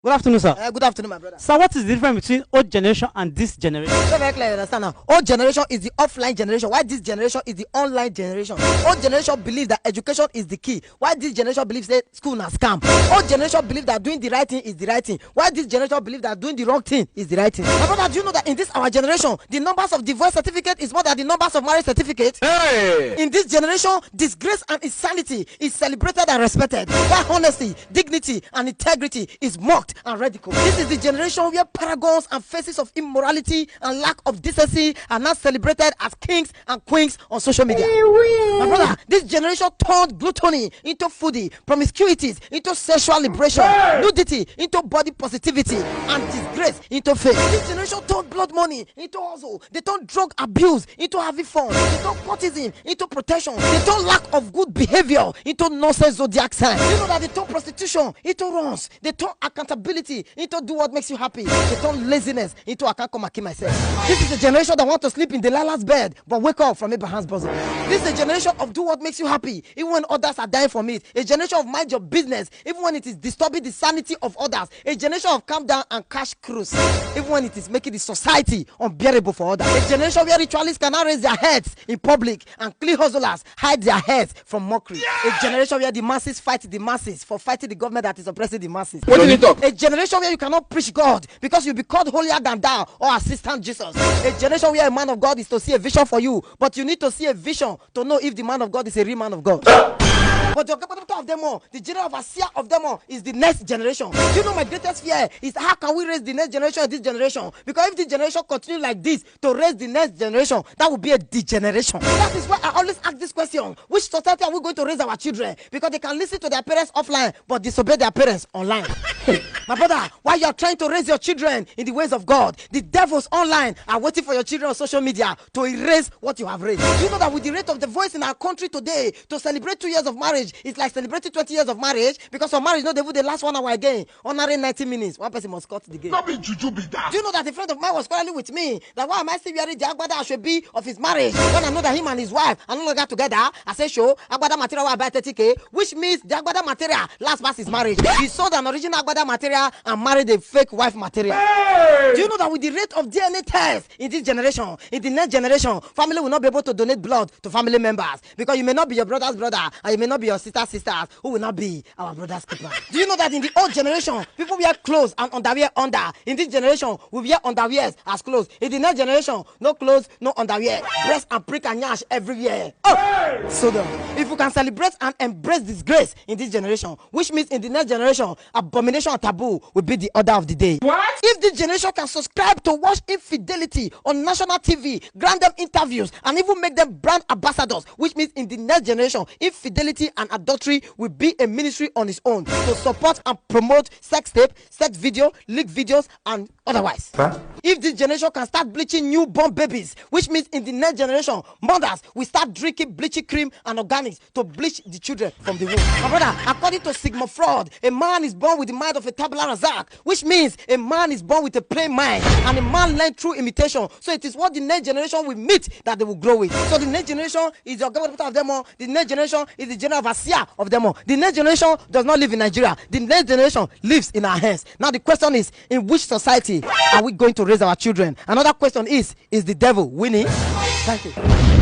Good afternoon, sir. Good afternoon, my brother. Sir, what is the difference between old generation and this generation? Very clear, you understand now. Old generation is the offline generation, while this generation is the online generation. Old generation believes that education is the key, while this generation believes that school na scam. Old generation believes that doing the right thing is the right thing, while this generation believes that doing the wrong thing is the right thing. My brother, do you know that in this our generation, the numbers of divorce certificate is more than the numbers of marriage certificate? Hey! In this generation, disgrace and insanity is celebrated and respected, while honesty, dignity, and integrity is mocked and ridiculed. This is the generation where paragons and faces of immorality and lack of decency are now celebrated as kings and queens on social media. My brother, this generation turned gluttony into foodie, promiscuities into sexual liberation, nudity into body positivity, and disgrace into faith. This generation turned blood money into hustle. They turned drug abuse into having fun. They turned courtesan into protection. They turned lack of good behavior into nonsense zodiac sign. You know that they turned prostitution into runs. They turned accountability into do what makes you happy. They turn laziness into I can't come and kill myself. This is a generation that want to sleep in Delilah's bed but wake up from Abraham's bosom. This is a generation of do what makes you happy even when others are dying from it. A generation of mind your business even when it is disturbing the sanity of others. A generation of calm down and cash cruise even when it is making the society unbearable for others. A generation where ritualists cannot raise their heads in public and clean hustlers hide their heads from mockery. A generation where the masses fight the masses for fighting the government that is oppressing the masses. What did he talk? A generation where you cannot preach God because you'll be called holier than thou or assistant Jesus. A generation where a man of God is to see a vision for you, but you need to see a vision to know if the man of God is a real man of God. But the capital of them all, the general overseer of them all is the next generation. You know my greatest fear is how can we raise the next generation of this generation? Because if this generation continue like this to raise the next generation, that would be a degeneration. That is why I always ask this question: which society are we going to raise our children? Because they can listen to their parents offline but disobey their parents online. My brother, while you are trying to raise your children in the ways of God, the devils online are waiting for your children on social media to erase what you have raised. You know that with the rate of the voice in our country today, to celebrate 2 years of marriage, it's like celebrating 20 years of marriage, because for marriage, no, they would the last 1 hour again, honoring 90 minutes. One person must cut the game. Not be juju be that. Do you know that a friend of mine was quarreling with me that why am I still wearing the agbada I should be of his marriage when I know that him and his wife are no longer together? I say, sure, agbada material will buy 30k, which means the agbada material last past his marriage. He sold an original agbada material and married a fake wife material. Hey! Do you know that with the rate of DNA tests in this generation, in the next generation, family will not be able to donate blood to family members because you may not be your brother's brother and you may not be your sister's sisters who will not be our brother's keeper. Do you know that in the old generation, people wear clothes and underwear under? In this generation, we wear underwears as clothes. In the next generation, no clothes, no underwear. Breast and prick and yash everywhere. Oh! Hey! So if you can celebrate and embrace disgrace in this generation, which means in the next generation, abomination and taboo will be the order of the day. What? If this generation can subscribe to watch infidelity on national TV, grant them interviews, and even make them brand ambassadors, which means in the next generation, infidelity and adultery will be a ministry on its own to support and promote sex tape, sex video, leak videos, and otherwise. Huh? If this generation can start bleaching newborn babies, which means in the next generation, mothers will start drinking bleaching cream and organics to bleach the children from the womb. My brother, according to Sigmund Freud, a man is born with the mind of a tabula rasa, which means a man is born with a plain mind, and a man learns through imitation. So it is what the next generation will meet that they will grow with. So the next generation is the government of them all. The next generation is the general overseer of them all. The next generation does not live in Nigeria. The next generation lives in our hands. Now the question is, in which society are we going to raise our children? Another question is the devil winning? Thank you.